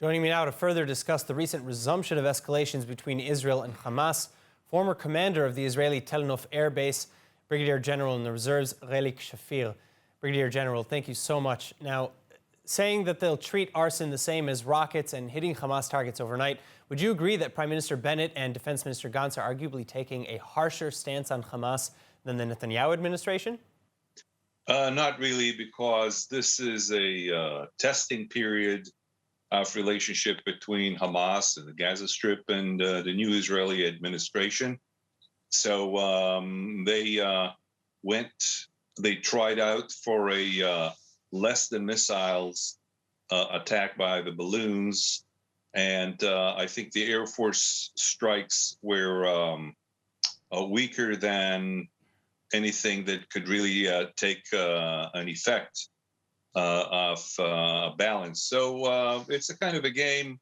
Joining me now to further discuss the recent resumption of escalations between Israel and Hamas, former commander of the Israeli Tel-Nof air base, Brigadier General in the Reserves, Relik Shafir. Brigadier General, thank you so much. Now, saying that they'll treat arson the same as rockets and hitting Hamas targets overnight, would you agree that Prime Minister Bennett and Defense Minister Gantz are arguably taking a harsher stance on Hamas than the Netanyahu administration? Not really, because this is a testing period of relationship between Hamas and the Gaza Strip and the new Israeli administration. So they tried out for a less than missiles attack by the balloons. And I think the Air Force strikes were weaker than anything that could really take an effect of balance. So it's a kind of a game.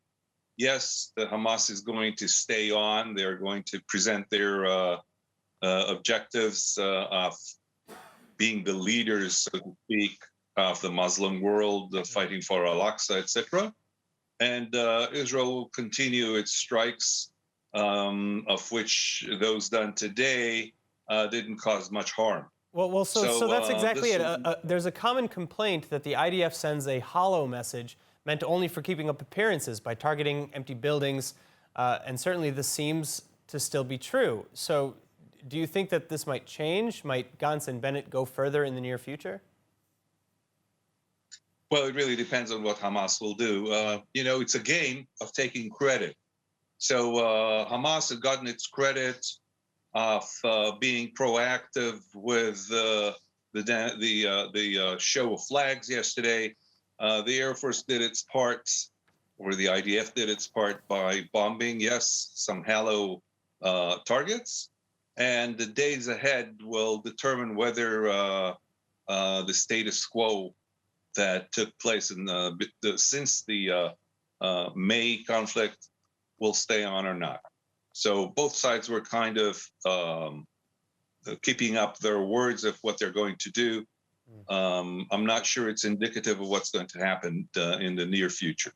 Yes, the Hamas is going to stay on. They're going to present their objectives of being the leaders, so to speak, of the Muslim world, fighting for Al-Aqsa, etc. And Israel will continue its strikes, of which those done today didn't cause much harm. So that's exactly it. There's a common complaint that the IDF sends a hollow message meant only for keeping up appearances by targeting empty buildings, and certainly this seems to still be true. So do you think that this might change? Might Gantz and Bennett go further in the near future? Well, it really depends on what Hamas will do. It's a game of taking credit. So Hamas has gotten its credit of being proactive with the show of flags yesterday. The Air Force did its part, or the IDF did its part by bombing, yes, some hollow targets. And the days ahead will determine whether the status quo that took place since the May conflict will stay on or not. So both sides were kind of keeping up their words of what they're going to do. I'm not sure it's indicative of what's going to happen in the near future.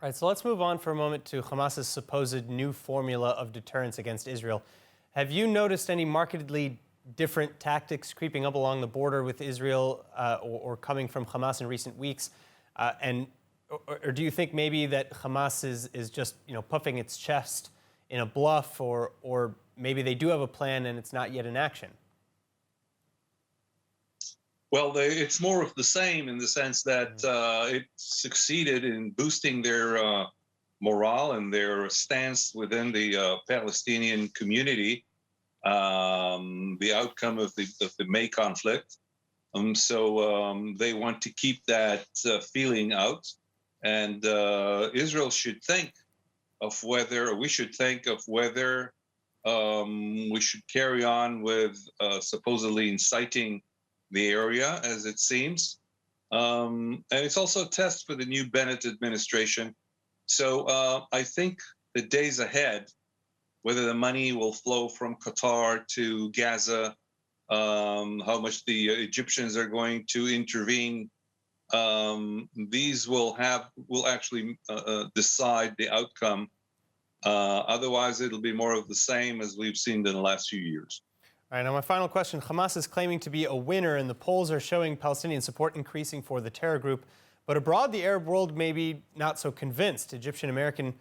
All right, so let's move on for a moment to Hamas's supposed new formula of deterrence against Israel. Have you noticed any markedly different tactics creeping up along the border with Israel or coming from Hamas in recent weeks? Or do you think maybe that Hamas is just puffing its chest in a bluff, or maybe they do have a plan and it's not yet in action? Well, it's more of the same in the sense that it succeeded in boosting their morale and their stance within the Palestinian community, the outcome of the May conflict. So they want to keep that feeling out. And Israel should think of whether, or we should think of whether we should carry on with supposedly inciting the area, as it seems. And it's also a test for the new Bennett administration. So I think the days ahead, whether the money will flow from Qatar to Gaza, how much the Egyptians are going to intervene, these will actually decide the outcome. Otherwise, it'll be more of the same as we've seen in the last few years. All right, now my final question. Hamas is claiming to be a winner, and the polls are showing Palestinian support increasing for the terror group. But abroad, the Arab world may be not so convinced. Egyptian-American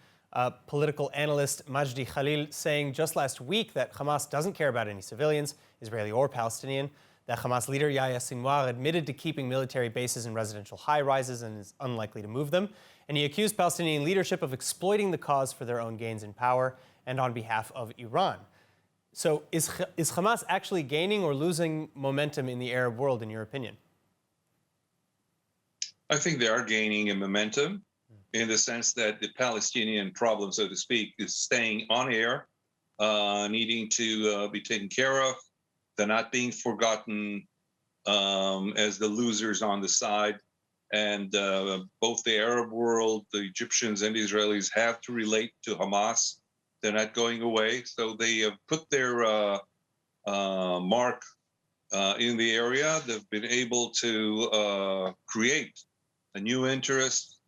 political analyst Majdi Khalil saying just last week that Hamas doesn't care about any civilians, Israeli or Palestinian. That Hamas leader Yahya Sinwar admitted to keeping military bases in residential high-rises and is unlikely to move them. And he accused Palestinian leadership of exploiting the cause for their own gains in power and on behalf of Iran. So is Hamas actually gaining or losing momentum in the Arab world, in your opinion? I think they are gaining in momentum in the sense that the Palestinian problem, so to speak, is staying on air, needing to be taken care of. They're not being forgotten as the losers on the side. And both the Arab world, the Egyptians and the Israelis have to relate to Hamas. They're not going away. So they have put their mark in the area. They've been able to create a new interest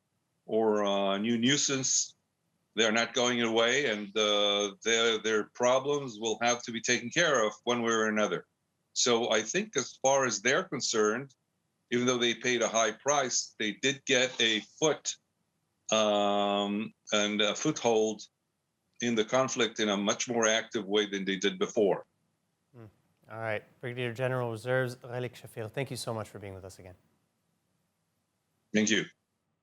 or a new nuisance. They're not going away, and their problems will have to be taken care of one way or another. So I think as far as they're concerned, even though they paid a high price, they did get a and a foothold in the conflict in a much more active way than they did before. All right. Brigadier General Reserves Relik Shafir, thank you so much for being with us again. Thank you.